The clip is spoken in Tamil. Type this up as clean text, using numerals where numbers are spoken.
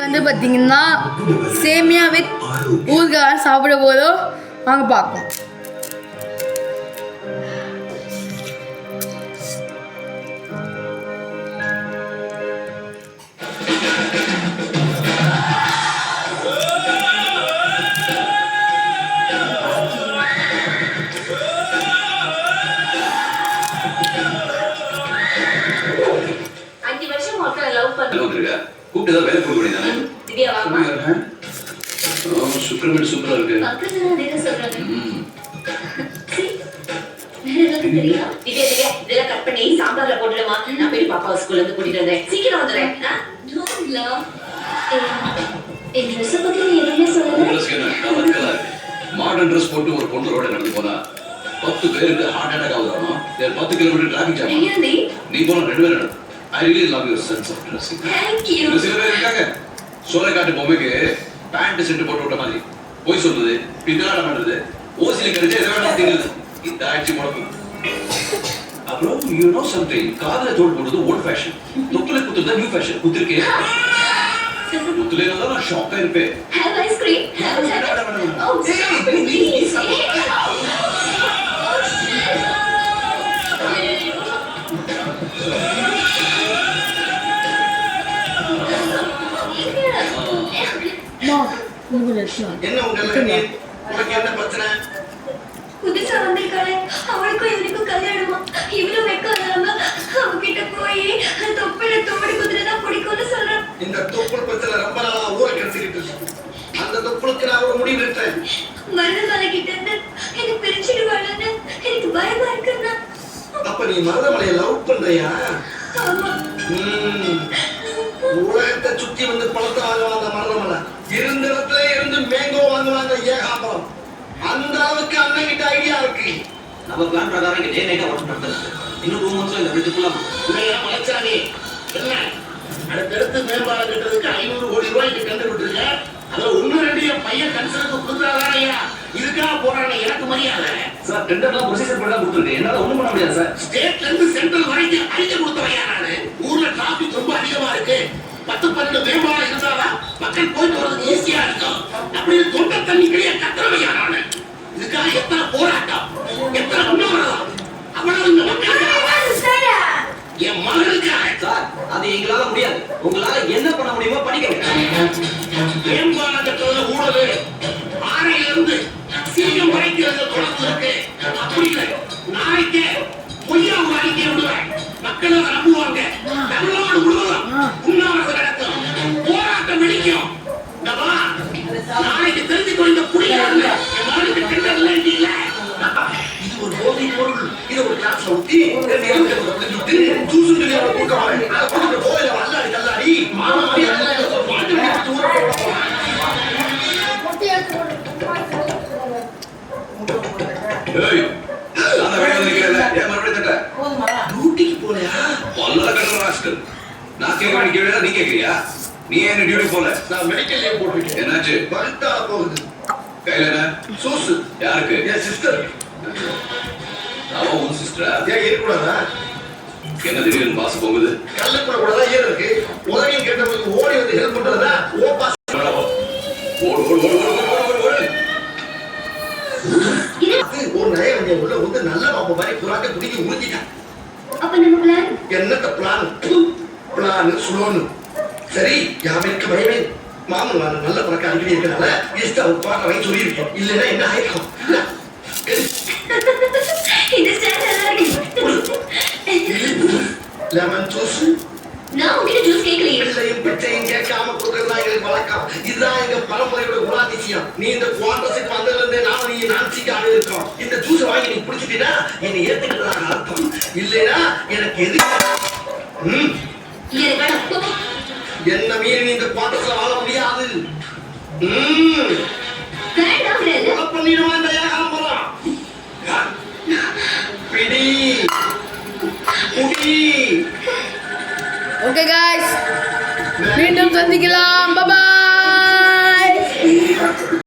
வந்து பார்த்தீங்கன்னா சேமியா வித் ஊறுகாய் சாப்பிட போதும் வாங்க பார்ப்போம். கூப்பிட்டு வேலை கொடுக்க வேண்டியதானே? சுப்பிரமணியம் சூப்பரா இருக்கு. சாம்பார்ல போட்டுடுமா? நான் போய் பாப்பா ஸ்கூல்ல இருந்து கூட்டிட்டு வந்தேன். சீக்கிரம் வந்துடுறேன். மாடர்ன் ட்ரெஸ் போட்டு ஒரு பொண்ணு ரோட நடந்து போனா 10 பேருக்கு ஹார்ட் அட்டாக் ஆகுது. 10 கிலோமீட்டர் டிராபிக் ஜாம். நீ போன 2 பேர் நடந்து. I really love your sense of dressing. Thank you. சில பேர் இருக்காங்க சோலைக்காட்டு பொம்மைக்கு பேண்ட் செட் போட்டு விட்ட மாதிரி போய் சொல்லுது, பின்னால பண்றது, ஓசில கடிச்சு எதை வேணா திங்குது. இந்த ஆட்சி முடக்கும். அப்புறம் you know something, காதல தோடு போடுறது ஓல்ட் ஃபேஷன், தொப்புல குத்துறது நியூ ஃபேஷன். குத்திருக்கே குத்துலே நான் ஷாக்கா இருப்பேன். Have ice cream. Oh, please. என்ன உனக்கு என்ன பிரச்சனை? புதுசா வந்திருக்காளே அவளுக்கும் இவனுக்கும் கல்யாணமா? இவளும் வெக்கம் இல்லாம அவகிட்ட போய் தொப்பில தோடி குதிரைதான் பிடிக்கும்னு சொல்றான். இந்த தொப்புள் பிரச்சனை ரொம்ப நாளா ஊரை கெடுத்துக்கிட்டு இருக்கு. அந்த தொப்புளுக்கு நான் ஒரு முடிவு எடுத்தேன். மருதமலை கிட்ட இருந்து என்ன பிரிச்சிடுவாளுன்னு எனக்கு பயமா இருக்குன்னா. அப்ப நீ மருதமலையை லவ் பண்றியா? ஆமா. உலகத்தை சுத்தி வந்து பழத்தை வாங்குவாங்க மருதமலை. இருந்த இடத்துல இருந்து மேங்கோ வாங்குவாங்க ஏகாம்பரம். அந்த அளவுக்கு அண்ணன் கிட்ட ஐடியா இருக்கு. நம்ம பிளான் பிரகாரம் இங்க டே நைட்டா ஒர்க் பண்றது. இன்னும் 2 monthsல இந்த பிரிட்ஜ் ஃபுல்லா உடைய மலைச்சாமி என்ன அடுத்தடுத்து மேம்பாலம் கட்டுறதுக்கு 500 கோடி ரூபாய்க்கு கண்டு விட்டுருக்க. அதுல 1-2 என் பையன் கன்சலுக்கு கொடுக்குறாங்க. இதுக்காக போறாங்க எனக்கு மரியாதை. சார் டெண்டர்லாம் ப்ரொசீஜர் பண்ணி தான் கொடுத்துருக்கு. என்னால ஒண்ணும் பண்ண முடியாது சார். ஸ்டேட்ல இருந்து சென்ட்ரல் வரைக்கும் அடிச்சு கொடுத்தவையா நானு. ஊர்ல டிராபிக் ரொம்ப அதிகமா இருக்கு. 10-12 மேம்பாலம் இருந்தாதான் மக்கள் போயிட்டு வரதுக்கு ஈஸியா இருக்கும். அப்படி தொண்டை தண்ணி கிடையாது கத்துறவையா நானு. இதுக்காக எத்தனை போராட்டம், எத்தனை உண்ணாவிரதம், அவ்வளவு இந்த மக்களுக்கு என் மகளுக்காக. சார் அது எங்களால முடியாது. உங்களால என்ன பண்ண முடியுமோ பண்ணிக்கங்க. மேம்பாலம் கட்டுறதுல ஊழல் ஆறையில இருந்து சீக்கிரம் வரைக்கிறது தொடர்ந்து இருக்கு. அப்படி இல்லை நாளைக்கே பொய்யா ஒரு அறிக்கை விடுவேன். மக்கள் அதை நம்புவாங்க. தமிழ்நாடு முழுவதும் உண்ணாவிரதம் நடக்கும், போராட்டம் வெடிக்கும். நாளைக்கு தெரிஞ்சு கொண்ட புரியாது என் மகளுக்கு டெண்டர்ல இல்ல. இது ஒரு போதை பொருள். இதை ஒரு கிளாஸ்ல ஊத்தி ஜூஸ் கூட்டவாங்க. போயில வல்லாடி கல்லாடி மாமா டியூட்டிக்கு போலையா? பல்ல கட்டுற ராஸ்கல். நான் கேட்க வேண்டிய கேள்வி நீ கேட்கறியா? நீ என்ன டியூட்டி போல? நான் மெடிக்கல் லீவ் போட்டுருக்கேன். என்னாச்சு? பல்ட்டா போகுது. கையில என்ன? சூஸ். யாருக்கு? என் சிஸ்டர். அவ உன் சிஸ்டரா? ஏன் இருக்கக்கூடாதா? என்ன திடீர்னு பாஸ் போகுது? கல்லுக்குள்ள கூட தான் ஏன் இருக்கு. உதவியும் கேட்டவங்களுக்கு ஓடி வந்து ஹெல்ப் பண்றதா ஓ பாஸ். ஓடு ஓடு ஓடு ஓடு ஓடு ஓடு. ஒரு நய வண்டிய உள்ள வந்து நல்ல பாப்பா மாதிரி புறாக்க குடிக்க ஊத்திட்டான். அப்ப நம்ம பிளான் என்னத்த பிளான்? பிளான் சுலோன். சரி யாருக்கு பயமே மாமன் நல்ல பழக்கம் அடிக்கடி இருக்கனால ஜஸ்ட் அவர் பாக்க வாங்கி சொல்லியிருக்கோம். இல்லைன்னா என்ன ஆயிருக்கும்? இந்த ஸ்டாண்ட் லெமன் ஜூஸ். நான் உங்ககிட்ட ஜூஸ் கேட்கலையே. பிள்ளையும் பிச்சையும் கேட்காம கொடுக்கறதா எங்களுக்கு வழக்கம். இதுதான் எங்க பரம்பரையோட குணாதிசயம். நீ இந்த குவாண்டஸுக்கு வந்ததுல இருந்தே நாம நீ நான்சிக்காக இருக்கோம். இந்த ஜூஸ் வாங்கி நீ குடிச்சிட்டீன்னா என்னை ஏத்துக்கிறதாக அர்த்தம். இல்லைன்னா எனக்கு எது என்ன மீறி நீ இந்த குவாண்டஸ்ல வாழ முடியாது. பண்ணிடுவான் இந்த ஏகாம்பரம். பிடி குடி. ஓகே गाइस, மீண்டும் சந்திக்கலாம். பாய்.